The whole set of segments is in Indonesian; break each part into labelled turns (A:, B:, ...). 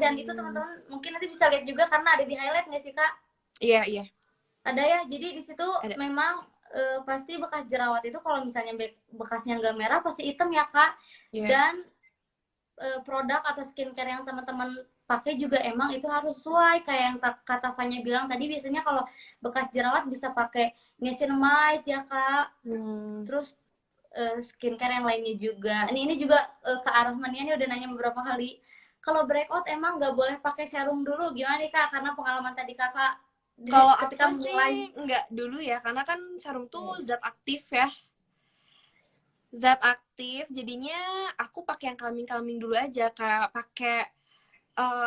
A: dan itu teman-teman mungkin nanti bisa lihat juga karena ada di highlight nggak sih Kak?
B: Iya.
A: Ada ya, jadi di situ
B: Ada.
A: memang pasti bekas jerawat itu kalau misalnya bekasnya nggak merah pasti hitam ya Kak.
B: Iya.
A: Dan produk atau skincare yang teman-teman pakai juga emang itu harus sesuai kayak yang kata Fanya bilang tadi, biasanya kalau bekas jerawat bisa pakai niacinamide ya Kak. Terus skincare yang lainnya juga. Ini juga Kak Arahmania ini udah nanya beberapa kali. Kalau breakout emang nggak boleh pakai serum dulu, gimana nih Kak? Karena pengalaman tadi Kakak
B: Kalau
A: ketika
B: aku
A: mulai.
B: sih nggak dulu ya, karena kan serum tuh zat aktif ya. Zat aktif, jadinya aku pakai yang calming dulu aja, kayak pakai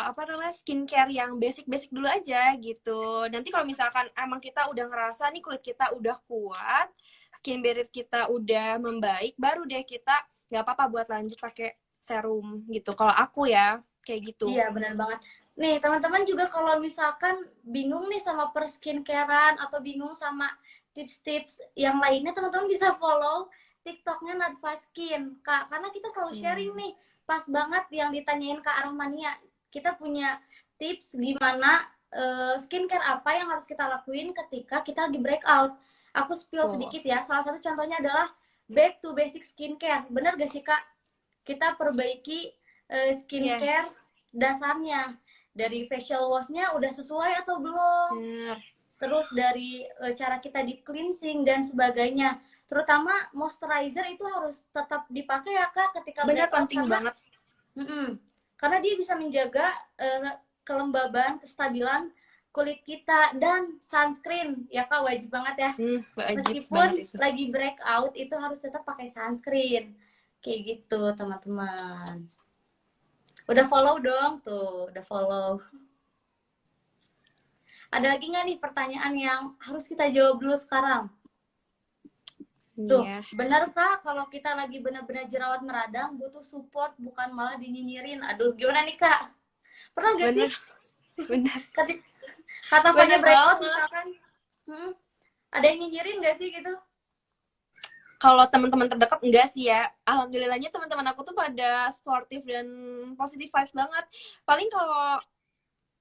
B: apa namanya, skincare yang basic dulu aja gitu. Nanti kalau misalkan emang kita udah ngerasa nih kulit kita udah kuat, skin barrier kita udah membaik, baru deh kita nggak apa-apa buat lanjut pakai serum gitu. Kalau aku ya kayak gitu.
A: Iya, benar banget. Nih, teman-teman juga kalau misalkan bingung nih sama per skincarean atau bingung sama tips-tips yang lainnya, teman-teman bisa follow TikToknya Nadva Skin, Kak. Karena kita selalu sharing nih, pas banget yang ditanyain Kak Arahmania. Kita punya tips gimana skincare apa yang harus kita lakuin ketika kita lagi breakout. Aku spill sedikit ya. Salah satu contohnya adalah back to basic skincare. Benar gak sih, Kak? Kita perbaiki skincare dasarnya, dari facial wash-nya udah sesuai atau belum, terus dari cara kita di cleansing dan sebagainya, terutama moisturizer itu harus tetap dipakai ya Kak ketika
B: bener,
A: breakout,
B: penting banget.
A: Karena dia bisa menjaga kelembaban, kestabilan kulit kita. Dan sunscreen ya Kak, wajib banget ya.
B: Wajib
A: Meskipun
B: banget itu.
A: lagi breakout itu harus tetap pakai sunscreen kayak gitu teman-teman. Udah follow dong tuh, udah follow. Ada lagi nggak nih pertanyaan yang harus kita jawab dulu sekarang? Tuh, benar Kak kalau kita lagi benar-benar jerawat meradang butuh support bukan malah dinyinyirin. Aduh, gimana nih Kak? Pernah gak sih?
B: Benar.
A: Kata Fanya breakout misalkan, ada yang nyinyirin gak sih gitu?
B: Kalau teman-teman terdekat enggak sih ya. Alhamdulillahnya teman-teman aku tuh pada sportif dan positive vibes banget. Paling kalau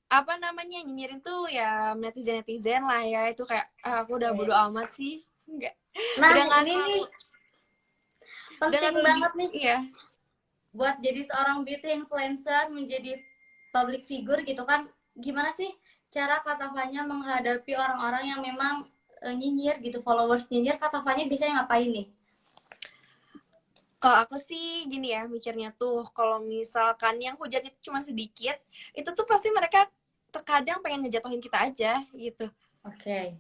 B: apa namanya nyinyirin tuh ya netizen lah ya, itu kayak aku udah bodo amat sih. Enggak.
A: Nah,
B: udah nggak
A: ini
B: terlalu
A: nih penting banget nih.
B: Iya.
A: Buat jadi seorang beauty influencer, menjadi public figure gitu kan, gimana sih cara Kak Fanya menghadapi orang-orang yang memang nyinyir gitu, followers nyinyir, Kak Fanya biasanya ngapain nih?
B: Kalau aku sih gini ya mikirnya tuh, kalau misalkan yang hujatnya cuma sedikit, itu tuh pasti mereka terkadang pengen ngejatuhin kita aja gitu.
A: Oke.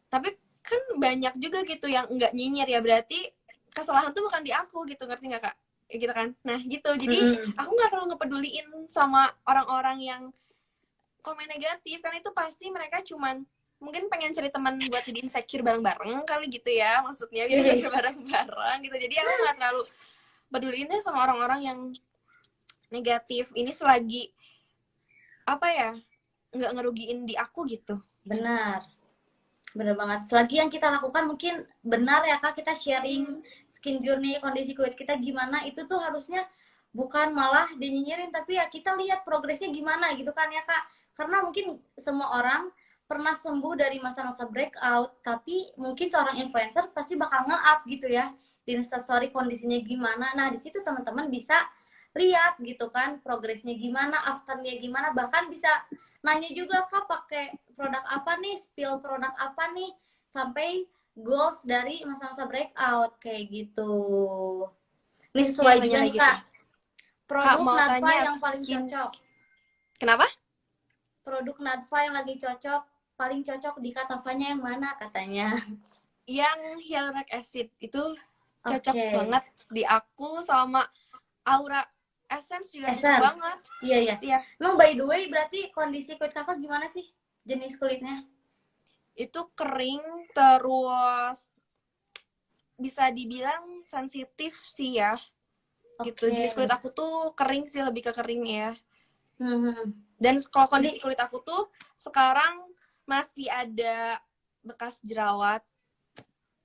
B: Tapi kan banyak juga gitu yang nggak nyinyir, ya berarti kesalahan tuh bukan di aku gitu, ngerti nggak Kak? Ya gitu kan. Nah gitu, jadi aku nggak terlalu ngepeduliin sama orang-orang yang komen negatif, karena itu pasti mereka cuman mungkin pengen cari teman buat jadi insecure bareng-bareng kali gitu ya, maksudnya biar insecure bareng-bareng gitu. Jadi aku nggak terlalu peduliin deh sama orang-orang yang negatif ini, selagi apa ya, nggak ngerugiin di aku gitu.
A: Benar banget. Selagi yang kita lakukan mungkin benar ya Kak, kita sharing skin journey, kondisi kulit kita gimana, itu tuh harusnya bukan malah dinyinyirin, tapi ya kita lihat progresnya gimana gitu kan ya Kak. Karena mungkin semua orang pernah sembuh dari masa-masa breakout, tapi mungkin seorang influencer pasti bakal nge-up gitu ya di Instastory kondisinya gimana. Nah di situ teman-teman bisa lihat gitu kan progresnya gimana, afternya gimana, bahkan bisa nanya juga Kak pakai produk apa nih, spill produk apa nih, sampai goals dari masa-masa breakout kayak gitu. Ini sesuai juga nih Kak, produk Nadva yang paling cocok.
B: Kenapa?
A: Produk Nadva yang lagi cocok, paling cocok di Kak Fanya yang mana katanya?
B: Yang hyaluronic acid itu cocok banget di aku, sama Aura Essence juga cocok banget.
A: Iya. Emang by the way berarti kondisi kulit Kakak gimana sih? Jenis kulitnya?
B: Itu kering, terus bisa dibilang sensitif sih ya. Gitu. Jenis kulit aku tuh kering sih, lebih ke kering ya. Dan kalau kondisi kulit aku tuh sekarang masih ada bekas jerawat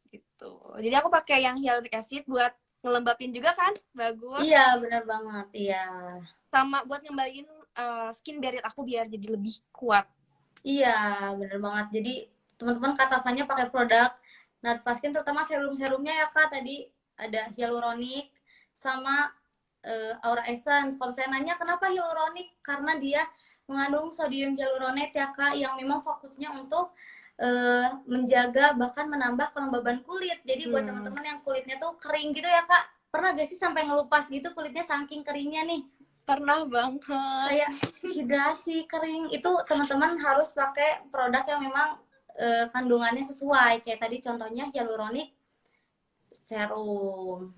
B: gitu. Jadi aku pakai yang hyaluronic acid buat ngelembapin juga kan, bagus.
A: Iya, benar banget. Iya.
B: Sama buat ngembaliin skin barrier aku biar jadi lebih kuat.
A: Iya, bener banget. Jadi teman-teman kata Fanya pakai produk Narvaskin, terutama serum-serumnya ya Kak. Tadi ada hyaluronic sama Aura Essence. Kalau saya nanya kenapa hyaluronic, karena dia mengandung sodium hyaluronate ya Kak, yang memang fokusnya untuk menjaga bahkan menambah kelembaban kulit. Jadi buat teman-teman yang kulitnya tuh kering gitu ya Kak, pernah gak sih sampai ngelupas gitu kulitnya saking keringnya nih?
B: Pernah banget.
A: Kayak hidrasi kering itu teman-teman harus pakai produk yang memang kandungannya sesuai, kayak tadi contohnya hyaluronic serum.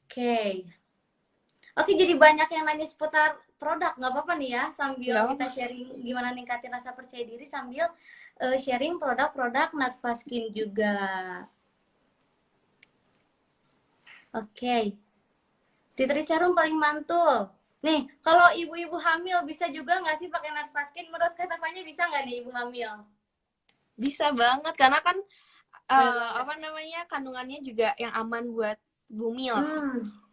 A: Oke. Oke, jadi banyak yang nanya seputar produk, nggak apa-apa nih ya, sambil kita sharing gimana ningkatin rasa percaya diri sambil sharing produk-produk Narvaskin juga. Oke. Titri serum paling mantul. Nih, kalau ibu-ibu hamil bisa juga nggak sih pakai Narvaskin? Menurut Kak Tafanya bisa nggak nih ibu hamil?
B: Bisa banget, karena kan kandungannya juga yang aman buat bumil.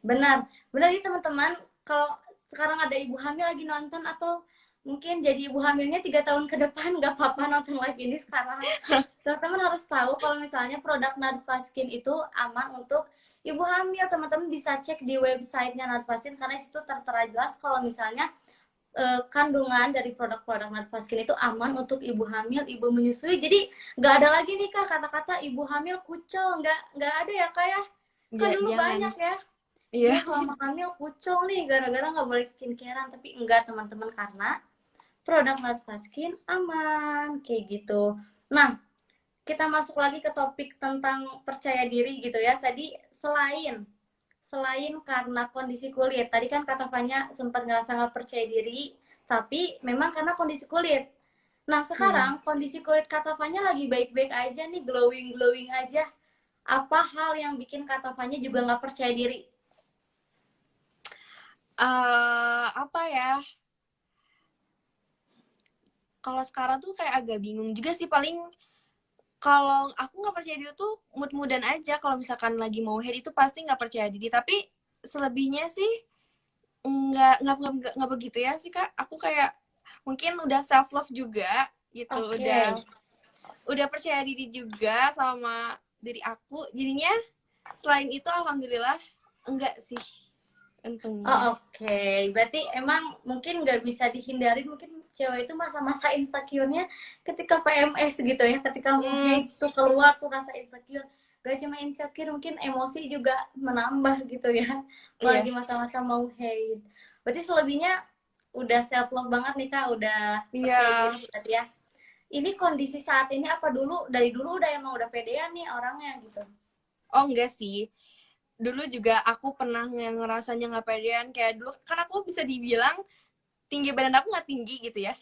A: Benar. Benar nih teman-teman, kalau sekarang ada ibu hamil lagi nonton atau mungkin jadi ibu hamilnya 3 tahun ke depan, nggak apa-apa nonton live ini sekarang. Teman-teman harus tahu kalau misalnya produk Narvaskin itu aman untuk ibu hamil. Teman-teman bisa cek di websitenya Narvaskin, karena situ tertera jelas kalau misalnya kandungan dari produk-produk Narvaskin itu aman untuk ibu hamil, ibu menyusui. Jadi nggak ada lagi nih Kak kata-kata ibu hamil kucel, nggak ada ya Kak ya. Kan dulu banyak ya. Iya, selama hamil kucel nih gara-gara nggak boleh skincarean, tapi enggak teman-teman, karena produk Narvaskin aman kayak gitu. Nah, kita masuk lagi ke topik tentang percaya diri gitu ya. Tadi selain karena kondisi kulit, tadi kan kata Fanya sempat ngerasa nggak percaya diri, tapi memang karena kondisi kulit. Nah, sekarang kondisi kulit kata Fanya lagi baik-baik aja nih, glowing aja. Apa hal yang bikin kata Fanya juga nggak percaya diri?
B: Apa ya? Kalau sekarang tuh kayak agak bingung juga sih. Paling kalau aku nggak percaya diri tuh mood-moodan aja. Kalau misalkan lagi mau head itu pasti nggak percaya diri. Tapi selebihnya sih nggak begitu ya sih Kak. Aku kayak mungkin udah self love juga gitu. Udah percaya diri juga sama diri aku. Jadinya selain itu alhamdulillah enggak sih. Untungnya.
A: Oke. Berarti emang mungkin nggak bisa dihindari, mungkin cewek itu masa-masa insecure-nya ketika PMS gitu ya, ketika mau head tuh keluar tuh rasa insecure. Gak cuma insecure, mungkin emosi juga menambah gitu ya, apalagi masa-masa mau head. Berarti selebihnya udah self love banget nih Kak, udah percaya diri berarti ya. Ini kondisi saat ini apa dari dulu udah emang udah pedean nih orangnya gitu?
B: Oh enggak sih. Dulu juga aku pernah ngerasanya nggak pedean. Kayak dulu kan aku bisa dibilang tinggi badan aku nggak tinggi gitu ya.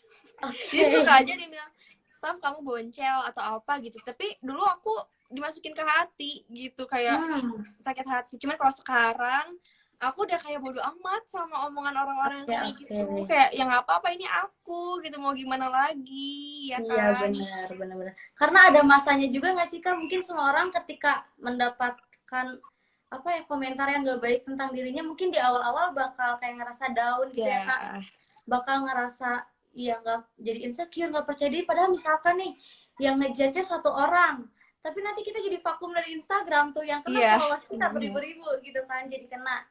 B: Jadi suka aja dia bilang, Taf kamu boncel atau apa gitu. Tapi dulu aku dimasukin ke hati gitu, kayak sakit hati. Cuman kalau sekarang aku udah kayak bodo amat sama omongan orang-orang yang kayak gitu. Kayak yang apa-apa ini aku gitu, mau gimana lagi ya kan.
A: Iya benar. Karena ada masanya juga nggak sih Kak, mungkin semua orang ketika mendapatkan apa ya komentar yang nggak baik tentang dirinya, mungkin di awal-awal bakal kayak ngerasa down gitu ya Kak, bakal ngerasa ya nggak, jadi insecure, nggak percaya diri. Padahal misalkan nih yang ngejudge satu orang, tapi nanti kita jadi vakum dari Instagram tuh, yang kena followers kita beribu-ribu gitu kan, jadi kena.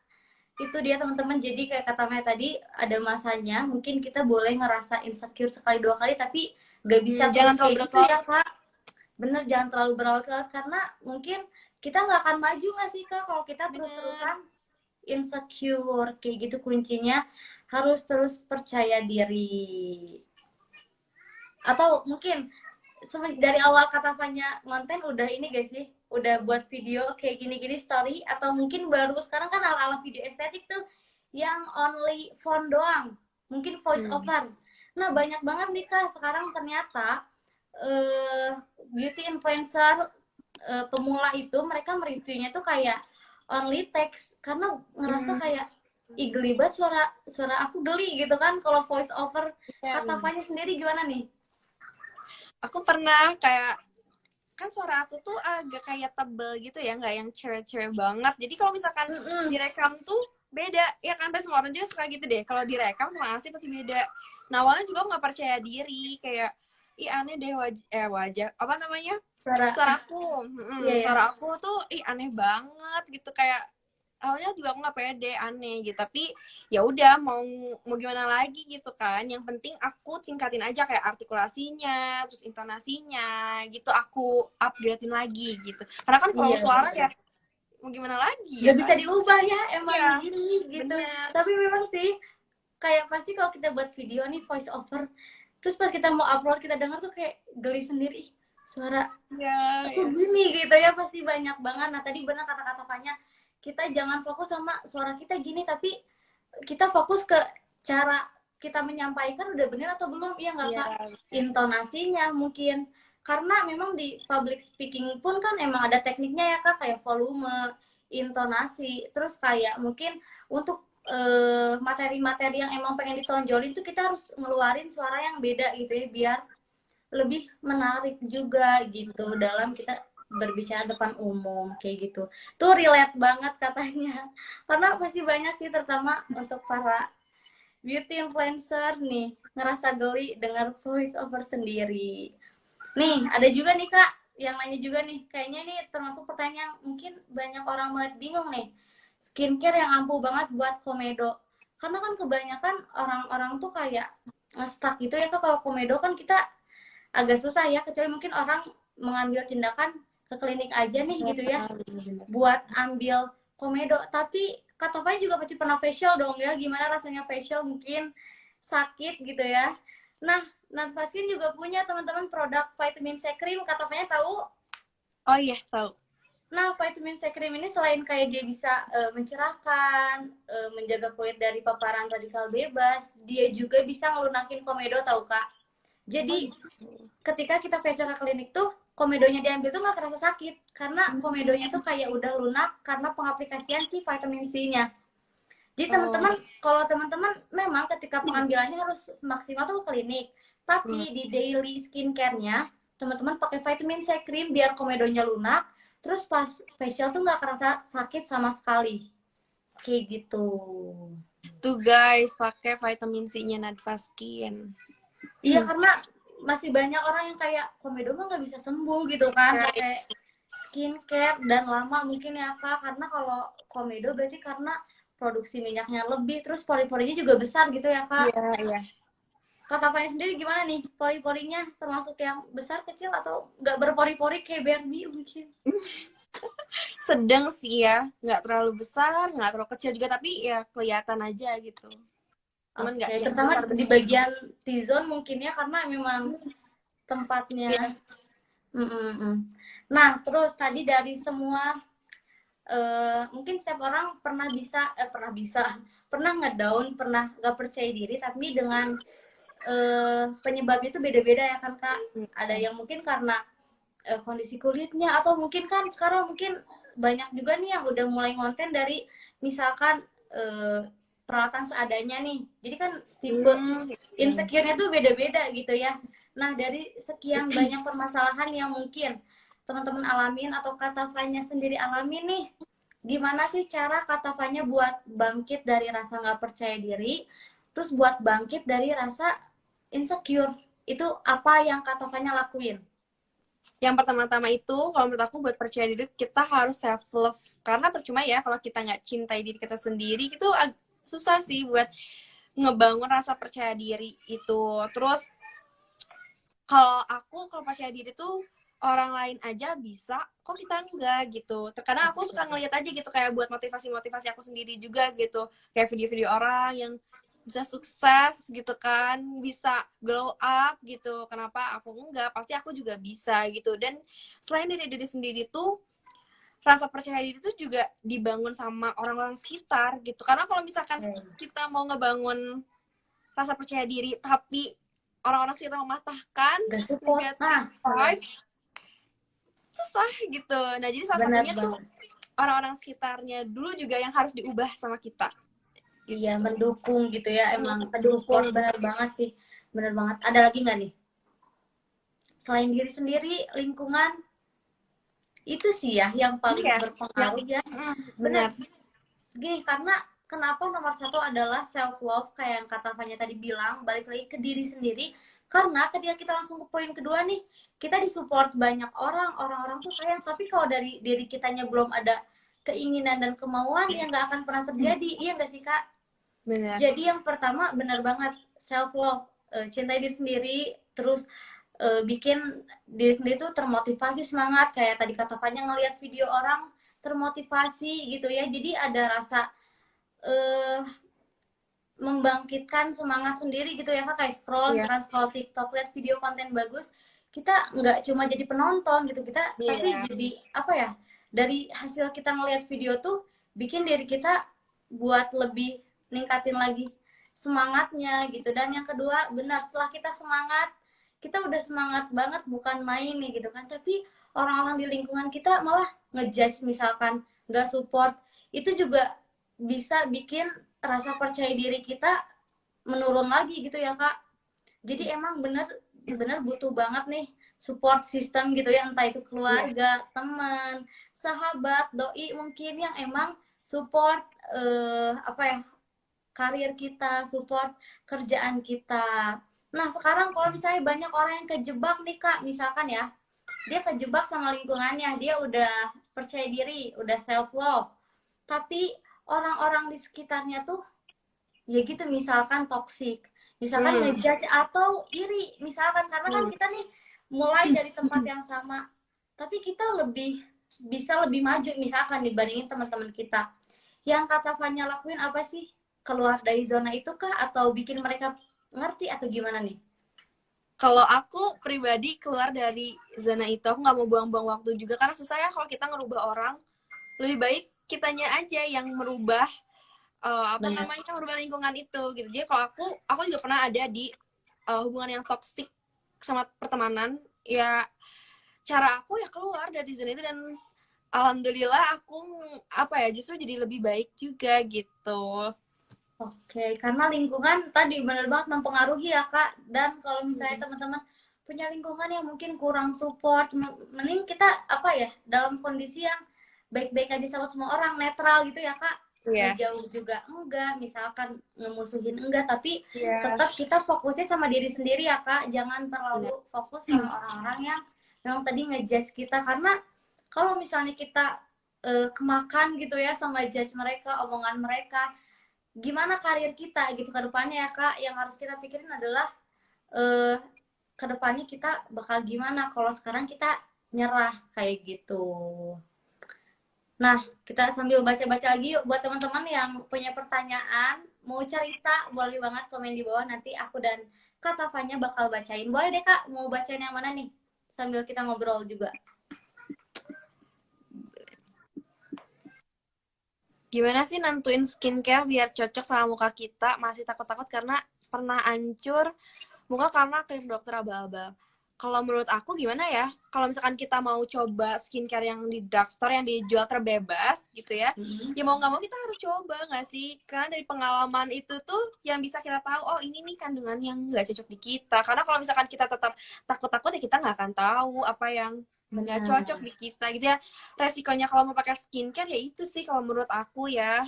A: Itu dia teman-teman, jadi kayak kata Maya tadi, ada masanya mungkin kita boleh ngerasa insecure sekali dua kali, tapi gak bisa
B: jangan terlalu berlarut-larut
A: ya Kak. Bener, jangan terlalu berlarut-larut, karena mungkin kita nggak akan maju nggak sih Kak kalau kita terus-terusan insecure kayak gitu. Kuncinya harus terus percaya diri. Atau mungkin dari awal kata Fanya konten udah ini guys sih, udah buat video kayak gini-gini story, atau mungkin baru sekarang kan ala-ala video estetik tuh yang only phone doang, mungkin voice over. Nah banyak banget nih Kak sekarang ternyata beauty influencer pemula itu mereka mereviewnya tuh kayak only text, karena ngerasa kayak geli banget suara aku geli gitu kan kalau voice over. Kata Fanya sendiri gimana nih?
B: Aku pernah kayak, kan suara aku tuh agak kayak tebel gitu ya, nggak yang cewek-cewek banget. Jadi kalau misalkan direkam tuh beda ya kan, pasti semua orang juga suka gitu deh, kalau direkam sama asli pasti beda. Nah awalnya juga aku nggak percaya diri, kayak ih aneh deh wajah apa namanya,
A: Suara.
B: suaraku.
A: Iya ya.
B: Suara aku tuh ih aneh banget gitu, kayak awalnya juga aku nggak pede, aneh gitu, tapi ya udah mau mau gimana lagi gitu kan, yang penting aku tingkatin aja kayak artikulasinya, terus intonasinya gitu, aku upgradein lagi gitu, karena kan kalau
A: Iya,
B: suara
A: betul.
B: ya mau gimana lagi ya
A: Nggak bisa
B: kan.
A: diubah ya, emang
B: Iya
A: gini gitu.
B: bener.
A: Tapi memang sih kayak pasti kalau kita buat video nih voice over, terus pas kita mau upload kita dengar tuh kayak geli sendiri. Ih, suara
B: Iya
A: aku
B: ya.
A: gini gitu ya, pasti banyak banget. Nah tadi benar kata-kata Fanya, kita jangan fokus sama suara kita gini, tapi kita fokus ke cara kita menyampaikan udah bener atau belum, ya nggak
B: Iya
A: Kak?
B: bener.
A: Intonasinya mungkin, karena memang di public speaking pun kan emang ada tekniknya ya Kak, kayak volume, intonasi, terus kayak mungkin untuk materi-materi yang emang pengen ditonjolin tuh kita harus ngeluarin suara yang beda gitu ya, biar lebih menarik juga gitu dalam kita berbicara depan umum kayak gitu. Tuh relate banget katanya. Karena pasti banyak sih, terutama untuk para beauty influencer nih ngerasa geli dengar voice over sendiri. Nih, ada juga nih Kak yang nanya juga nih. Kayaknya nih termasuk pertanyaan mungkin banyak orang banget bingung nih. Skincare yang ampuh banget buat komedo. Karena kan kebanyakan orang-orang tuh kayak nge-stuck gitu ya Kak, kalau komedo kan kita agak susah ya, kecuali mungkin orang mengambil tindakan ke klinik aja nih gitu ya buat ambil komedo. Tapi Kak Topai juga pasti pernah facial dong ya, gimana rasanya facial, mungkin sakit gitu ya. Nah, Nadvaskin juga punya teman-teman produk vitamin C cream, Kak Topai tahu?
B: Oh iya tahu.
A: Nah, vitamin C cream ini selain kayak dia bisa mencerahkan, menjaga kulit dari paparan radikal bebas, dia juga bisa ngelunakin komedo, tahu Kak? Jadi ketika kita facial ke klinik tuh, komedonya diambil tuh nggak kerasa sakit, karena komedonya tuh kayak udah lunak karena pengaplikasian si vitamin C-nya. Jadi teman-teman, kalau teman-teman memang ketika pengambilannya harus maksimal tuh ke klinik, tapi di daily skincare-nya teman-teman pakai vitamin C cream biar komedonya lunak, terus pas facial tuh nggak kerasa sakit sama sekali, kayak gitu.
B: Tuh guys, pakai vitamin C-nya Nadvaskin.
A: Iya, karena masih banyak orang yang kayak komedo mah nggak bisa sembuh gitu kan pakai skincare, dan lama mungkin ya Kak, karena kalau komedo berarti karena produksi minyaknya lebih, terus pori-porinya juga besar gitu ya Kak.
B: Iya iya.
A: Kak Tapanya sendiri gimana nih, pori-porinya termasuk yang besar, kecil, atau nggak berpori-pori kayak Barbie mungkin?
B: Sedang sih ya, nggak terlalu besar, nggak terlalu kecil juga, tapi ya kelihatan aja gitu. Cuman nggak
A: Oke,
B: yang
A: terutama di
B: besar-besar.
A: bagian T-zone mungkin ya, karena memang tempatnya.
B: Iya.
A: Nah, terus tadi dari semua mungkin setiap orang pernah ngedown, pernah nggak percaya diri, tapi dengan penyebabnya itu beda-beda ya kan Kak. Ada yang mungkin karena kondisi kulitnya, atau mungkin kan sekarang mungkin banyak juga nih yang udah mulai ngonten dari misalkan peralatan seadanya nih. Jadi kan tipe insecure-nya tuh beda-beda gitu ya. Nah, dari sekian banyak permasalahan yang mungkin teman-teman alamin atau Kak Tafanya sendiri alamin nih, gimana sih cara Kak Tafanya buat bangkit dari rasa nggak percaya diri, terus buat bangkit dari rasa insecure? Itu apa yang Kak Tafanya lakuin?
B: Yang pertama-tama itu, kalau menurut aku buat percaya diri, kita harus self love. Karena percuma ya kalau kita nggak cintai diri kita sendiri, itu susah sih buat ngebangun rasa percaya diri itu. Terus kalau percaya diri tuh orang lain aja bisa, kok kita enggak gitu. Karena aku suka ngeliat aja gitu, kayak buat motivasi aku sendiri juga gitu, kayak video-video orang yang bisa sukses gitu kan, bisa glow up gitu. Kenapa aku enggak? Pasti aku juga bisa gitu. Dan selain dari diri sendiri tuh, rasa percaya diri itu juga dibangun sama orang-orang sekitar gitu. Karena kalau misalkan kita mau ngebangun rasa percaya diri tapi orang-orang sekitar mematahkan negatif vibes, susah gitu. Nah, jadi salah satunya tuh orang-orang sekitarnya dulu juga yang harus diubah sama kita.
A: Iya, mendukung gitu ya, emang support, benar banget sih, benar banget. Ada lagi nggak nih? Selain diri sendiri, lingkungan, itu sih ya yang paling berpengaruh ya.
B: Benar.
A: Gini, karena kenapa nomor satu adalah self love kayak yang kata Fanya tadi bilang, balik lagi ke diri sendiri. Karena ketika kita langsung ke poin kedua nih, kita disupport banyak orang tuh sayang, tapi kalau dari diri kitanya belum ada keinginan dan kemauan, ya nggak akan pernah terjadi. Iya nggak sih Kak?
B: Benar.
A: Jadi yang pertama benar banget self love, cintai diri sendiri, terus bikin diri sendiri tuh termotivasi, semangat kayak tadi kata Fanya, ngelihat video orang termotivasi gitu ya, jadi ada rasa membangkitkan semangat sendiri gitu ya Kak, kayak scroll, misalkan scroll TikTok, lihat video konten bagus, kita nggak cuma jadi penonton gitu, kita tapi jadi apa ya, dari hasil kita ngelihat video tuh bikin diri kita buat lebih ningkatin lagi semangatnya gitu. Dan yang kedua, benar, setelah kita semangat, kita udah semangat banget, bukan main nih gitu kan, tapi orang-orang di lingkungan kita malah ngejudge, misalkan nggak support, itu juga bisa bikin rasa percaya diri kita menurun lagi gitu ya Kak. Jadi emang bener butuh banget nih support system gitu ya, entah itu keluarga, teman, sahabat, doi mungkin yang emang support apa ya, karir kita, support kerjaan kita. Nah sekarang kalau misalnya banyak orang yang kejebak nih Kak, misalkan ya, dia kejebak sama lingkungannya, dia udah percaya diri, udah self love, tapi orang-orang di sekitarnya tuh ya gitu, misalkan toxic, misalkan ngejudge atau iri, misalkan, karena kan kita nih mulai dari tempat yang sama, tapi kita bisa lebih maju misalkan dibandingin teman-teman kita. Yang kata Fanya lakuin apa sih? Keluar dari zona itu kah, atau bikin mereka ngerti, atau gimana nih?
B: Kalau aku pribadi keluar dari zona itu, aku nggak mau buang-buang waktu juga, karena susah ya kalau kita ngerubah orang. Lebih baik kitanya aja yang merubah merubah lingkungan itu gitu. Jadi kalau aku juga pernah ada di hubungan yang toksik sama pertemanan. Ya cara aku ya keluar dari zona itu, dan alhamdulillah aku justru jadi lebih baik juga gitu.
A: Oke, karena lingkungan tadi benar banget mempengaruhi ya Kak. Dan kalau misalnya teman-teman punya lingkungan yang mungkin kurang support, mending kita dalam kondisi yang baik-baik aja sama semua orang, netral gitu ya Kak. Ngejauh juga enggak, misalkan ngemusuhin enggak, tapi tetap kita fokusnya sama diri sendiri ya Kak. Jangan terlalu fokus sama orang-orang yang memang tadi ngejudge kita, karena kalau misalnya kita kemakan gitu ya sama judge mereka, omongan mereka, gimana karir kita gitu ke depannya ya Kak. Yang harus kita pikirin adalah ke depannya kita bakal gimana kalau sekarang kita nyerah kayak gitu. Nah, kita sambil baca-baca lagi yuk. Buat teman-teman yang punya pertanyaan, mau cerita, boleh banget komen di bawah. Nanti aku dan Kak Tafanya bakal bacain. Boleh deh Kak, mau bacain yang mana nih? Sambil kita ngobrol juga.
B: Gimana sih nentuin skincare biar cocok sama muka kita? Masih takut-takut karena pernah hancur muka karena krim dokter abal-abal. Kalau menurut aku gimana ya? Kalau misalkan kita mau coba skincare yang di drugstore yang dijual terbebas gitu ya, ya mau nggak mau kita harus coba nggak sih? Karena dari pengalaman itu tuh yang bisa kita tahu, oh ini nih kandungan yang nggak cocok di kita. Karena kalau misalkan kita tetap takut-takut ya kita nggak akan tahu apa yang nggak cocok di kita gitu ya. Resikonya kalau mau pakai skincare ya itu sih kalau menurut aku ya.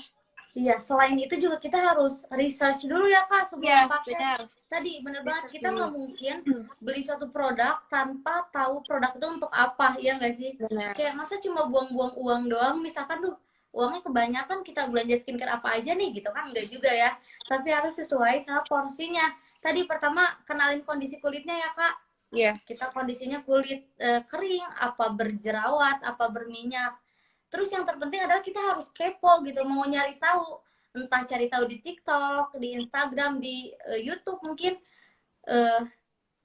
A: Iya, selain itu juga kita harus research dulu ya Kak sebelum pakai.
B: Benar.
A: Tadi bener banget, kita nggak mungkin beli suatu produk tanpa tahu produk itu untuk apa, ya nggak sih?
B: Benar.
A: Kayak masa cuma buang-buang uang doang, misalkan tuh uangnya kebanyakan kita belanja skincare apa aja nih gitu kan, enggak juga ya. Tapi harus sesuai sama porsinya. Tadi pertama kenalin kondisi kulitnya ya Kak.
B: Iya.
A: Kita kondisinya kulit kering, apa berjerawat, apa berminyak. Terus yang terpenting adalah kita harus kepo gitu, mau nyari tahu, entah cari tahu di TikTok, di Instagram, di YouTube mungkin,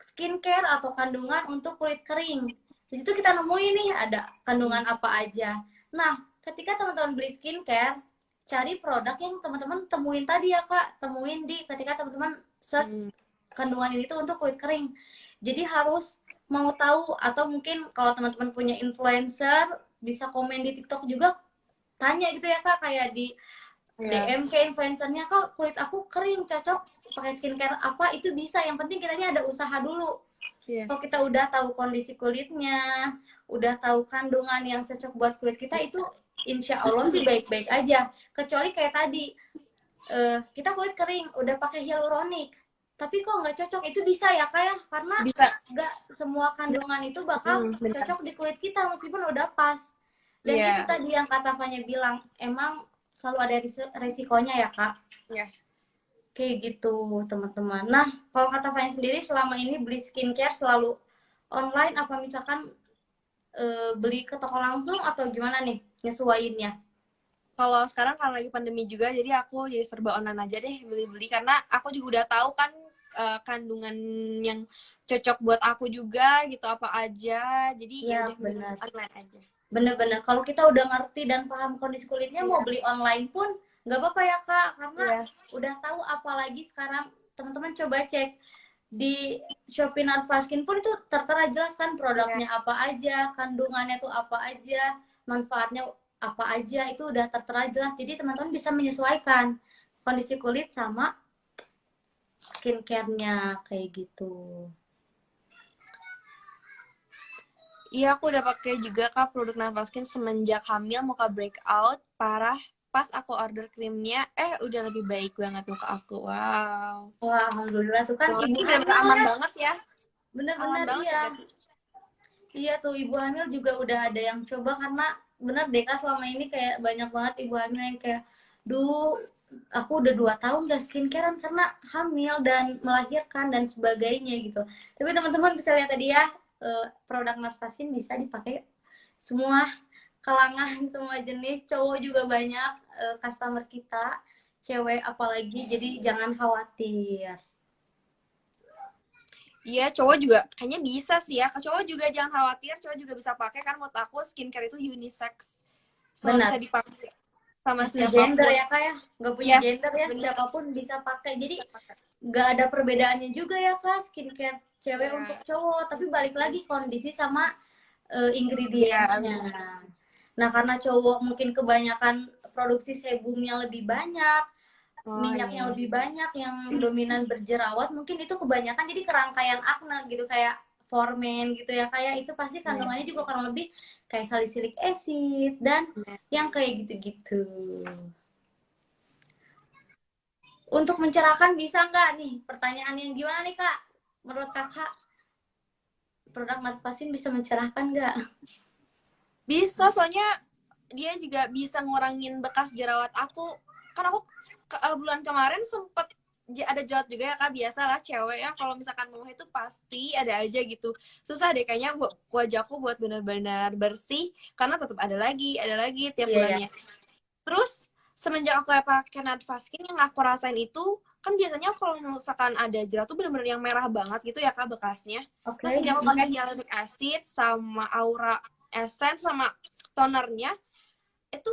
A: skincare atau kandungan untuk kulit kering. Di situ kita nemuin nih ada kandungan apa aja. Nah, ketika teman-teman beli skincare, cari produk yang teman-teman temuin tadi ya Kak, temuin ketika teman-teman search kandungan ini tuh untuk kulit kering. Jadi harus mau tahu, atau mungkin kalau teman-teman punya influencer, bisa komen di TikTok juga, tanya gitu ya Kak, kayak di DM ke influencernya, Kak kulit aku kering, cocok pakai skincare apa, itu bisa. Yang penting kitanya ada usaha dulu. Kalau kita udah tahu kondisi kulitnya, udah tahu kandungan yang cocok buat kulit kita, itu insya Allah sih baik-baik aja. Kecuali kayak tadi, kita kulit kering udah pakai hyaluronic tapi kok nggak cocok, itu bisa ya Kak ya, karena
B: Bisa.
A: nggak semua kandungan itu bakal
B: Benar.
A: cocok di kulit kita meskipun udah pas. Dan itu
B: Iya.
A: tadi yang kata Fanya bilang, emang selalu ada resikonya ya Kak.
B: Iya.
A: Kayak gitu teman-teman. Nah kalau kata Fanya sendiri selama ini beli skincare selalu online apa misalkan beli ke toko langsung atau gimana nih nyesuaiinnya?
B: Kalau sekarang karena lagi pandemi juga, jadi aku jadi serba online aja deh beli-beli karena aku juga udah tahu kan kandungan yang cocok buat aku juga gitu apa aja. Jadi ya
A: Ya
B: udah beli
A: benar.
B: online aja.
A: Bener-bener kalau kita udah ngerti dan paham kondisi kulitnya, mau
B: Iya.
A: beli online pun nggak apa-apa ya Kak, karena
B: Iya.
A: udah tahu. Apalagi sekarang teman-teman coba cek di Shopee Narvaskin pun itu tertera jelas kan
B: Iya.
A: produknya apa aja, kandungannya tuh apa aja, manfaatnya apa aja, itu udah tertera jelas. Jadi teman-teman bisa menyesuaikan kondisi kulit sama skincare-nya kayak gitu.
B: Iya, aku udah pakai juga Kak produk Naval Skin semenjak hamil muka breakout parah. Pas aku order krimnya, udah lebih baik banget muka aku. Wow.
A: Wah, alhamdulillah tuh kan ibu
B: Berarti benar-benar
A: hamil
B: aman
A: ya.
B: banget ya. Aman
A: Bener-bener
B: banget ya
A: iya.
B: berarti.
A: Iya tuh ibu hamil juga udah ada yang coba, karena bener deh Kak, selama ini kayak banyak banget ibu hamil yang kayak, duh aku udah 2 tahun gak skincarean karena hamil dan melahirkan dan sebagainya gitu. Tapi teman-teman bisa lihat tadi ya, produk Narvaskin bisa dipakai semua kalangan, semua jenis, cowok juga banyak customer kita, cewek apalagi, jadi jangan khawatir.
B: Iya, cowok juga kayaknya bisa sih ya. Cowok juga jangan khawatir, cowok juga bisa pakai kan menurut aku skincare itu unisex. So bisa
A: Benar.
B: dipakai sama
A: Multi gender
B: siapapun.
A: ya Kak ya, nggak punya
B: Ya,
A: gender ya,
B: bener.
A: siapapun bisa pakai. Jadi
B: Bisa pakai.
A: nggak ada perbedaannya juga ya Kak, skincare cewek untuk
B: Iya.
A: cowok. Tapi balik lagi kondisi sama
B: Iya,
A: ingredientsnya. Nah karena cowok mungkin kebanyakan produksi sebumnya lebih banyak,
B: oh
A: minyaknya
B: iya.
A: lebih banyak, yang dominan berjerawat, mungkin itu kebanyakan jadi kerangkaian akne gitu, kayak formen gitu ya, kayak itu pasti
B: Iya.
A: kandungannya juga kurang lebih kayak salicylic acid dan
B: Bener.
A: yang kayak gitu-gitu. Untuk mencerahkan bisa nggak nih? Pertanyaan yang gimana nih Kak? Menurut Kakak, produk Narvasin bisa mencerahkan nggak?
B: Bisa, soalnya dia juga bisa ngurangin bekas jerawat aku. Kan aku bulan kemarin sempet ada jerawat juga ya Kak, biasalah cewek ya kalau misalkan mau itu pasti ada aja gitu. Susah deh kayaknya wajahku buat benar-benar bersih karena tetap ada lagi tiap
A: Iya ya.
B: bulannya. Terus semenjak aku pakai Nadvaskin, yang aku rasain itu kan biasanya kalau misalkan ada jerawat tuh bener-bener yang merah banget gitu ya Kak bekasnya.
A: Oke.
B: Terus semenjak aku pakai hyaluronic acid sama Aura Essence sama tonernya, itu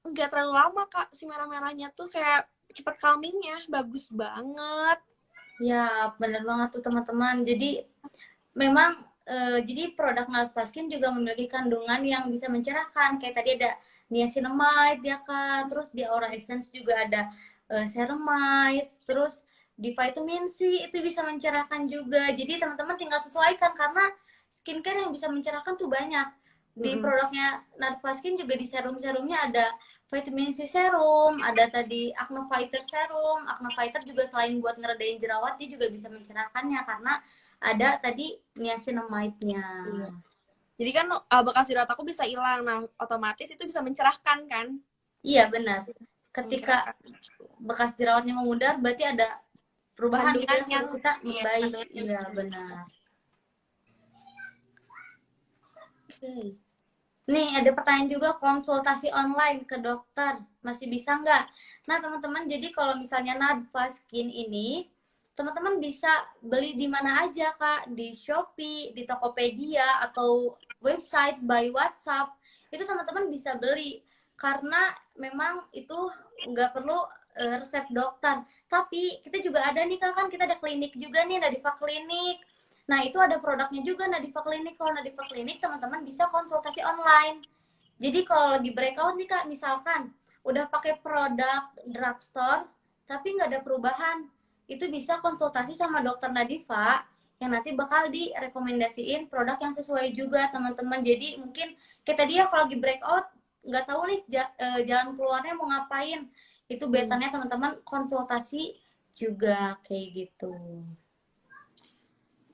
B: nggak terlalu lama Kak, si merah-merahnya tuh kayak cepet calmingnya, bagus banget.
A: Ya, bener banget tuh teman-teman. Jadi memang jadi produk Narvaskin juga memiliki kandungan yang bisa mencerahkan. Kayak tadi ada niacinamide ya Kak, terus di Aura Essence juga ada ceramide, terus di vitamin C itu bisa mencerahkan juga. Jadi teman-teman tinggal sesuaikan, karena skincare yang bisa mencerahkan tuh banyak. Di produknya Narvaskin juga di serum-serumnya ada vitamin C serum, ada tadi acne fighter serum. Acne fighter juga selain buat ngeredain jerawat, dia juga bisa mencerahkannya karena ada tadi niacinamide-nya.
B: Iya. Jadi kan bekas jerawat aku bisa hilang, nah otomatis itu bisa mencerahkan kan?
A: Iya benar. Ketika
B: Mencerahkan.
A: bekas jerawatnya memudar, berarti ada perubahan gitu ya,
B: Kandungan yang
A: kulit kita
B: iya,
A: membaik.
B: kandungan yang
A: Iya benar. Oke. Nih ada pertanyaan juga, konsultasi online ke dokter masih bisa nggak? Nah teman-teman, jadi kalau misalnya Nadvaskin ini teman-teman bisa beli di mana aja Kak, di Shopee, di Tokopedia, atau website by WhatsApp. Itu teman-teman bisa beli karena memang itu nggak perlu resep dokter. Tapi kita juga ada nih Kak, kan kita ada klinik juga nih, Nadifa Klinik. Nah, itu ada produknya juga Nadifa Klinik. Kalau Nadifa Klinik, teman-teman bisa konsultasi online. Jadi kalau lagi breakout nih Kak, misalkan udah pakai produk drugstore, tapi nggak ada perubahan, itu bisa konsultasi sama dokter Nadifa, yang nanti bakal direkomendasiin produk yang sesuai juga teman-teman. Jadi mungkin kita dia kalau lagi breakout, nggak tahu nih jalan keluarnya mau ngapain. itu betanya teman-teman konsultasi juga kayak gitu.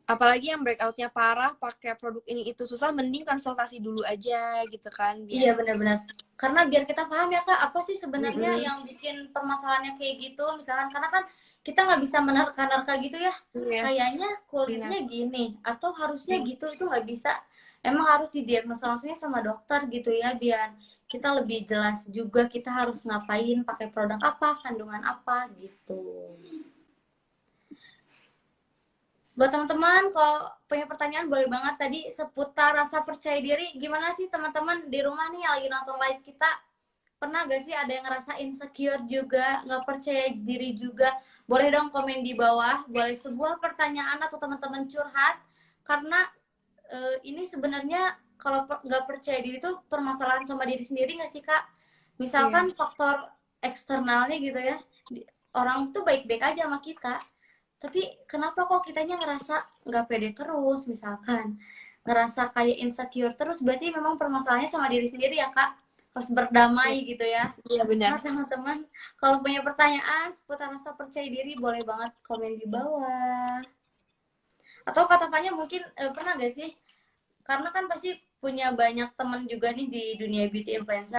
B: Apalagi yang breakoutnya parah, pakai produk ini itu susah, mending konsultasi dulu aja gitu kan,
A: Iya
B: biar
A: benar-benar. Karena biar kita paham ya Kak, apa sih sebenarnya
B: Mm-mm.
A: yang bikin permasalahannya kayak gitu, misalkan karena kan kita nggak bisa menerka-nerka gitu ya.
B: Iya,
A: Kayaknya
B: benar.
A: kulitnya gini atau harusnya gitu, itu nggak bisa. Emang harus didiagnosa langsungnya sama dokter gitu ya, biar kita lebih jelas juga kita harus ngapain, pakai produk apa, kandungan apa gitu. Buat teman-teman, kalau punya pertanyaan boleh banget tadi seputar rasa percaya diri. Gimana sih teman-teman di rumah nih yang lagi nonton live kita? Pernah gak sih ada yang ngerasa insecure juga, nggak percaya diri juga? Boleh dong komen di bawah. Boleh sebuah pertanyaan atau teman-teman curhat. Karena ini sebenarnya kalau nggak percaya diri itu permasalahan sama diri sendiri nggak sih Kak?
B: Iya.
A: Misalkan faktor eksternalnya gitu ya. Orang tuh baik-baik aja sama kita, tapi kenapa kok kitanya ngerasa nggak pede terus, misalkan ngerasa kayak insecure terus, berarti memang permasalahannya sama diri sendiri ya Kak, harus berdamai gitu ya.
B: Iya benar.
A: Nah teman-teman, kalau punya pertanyaan seputar rasa percaya diri boleh banget komen di bawah. Atau kata Fanya mungkin pernah gak sih, karena kan pasti punya banyak teman juga nih di dunia beauty influencer,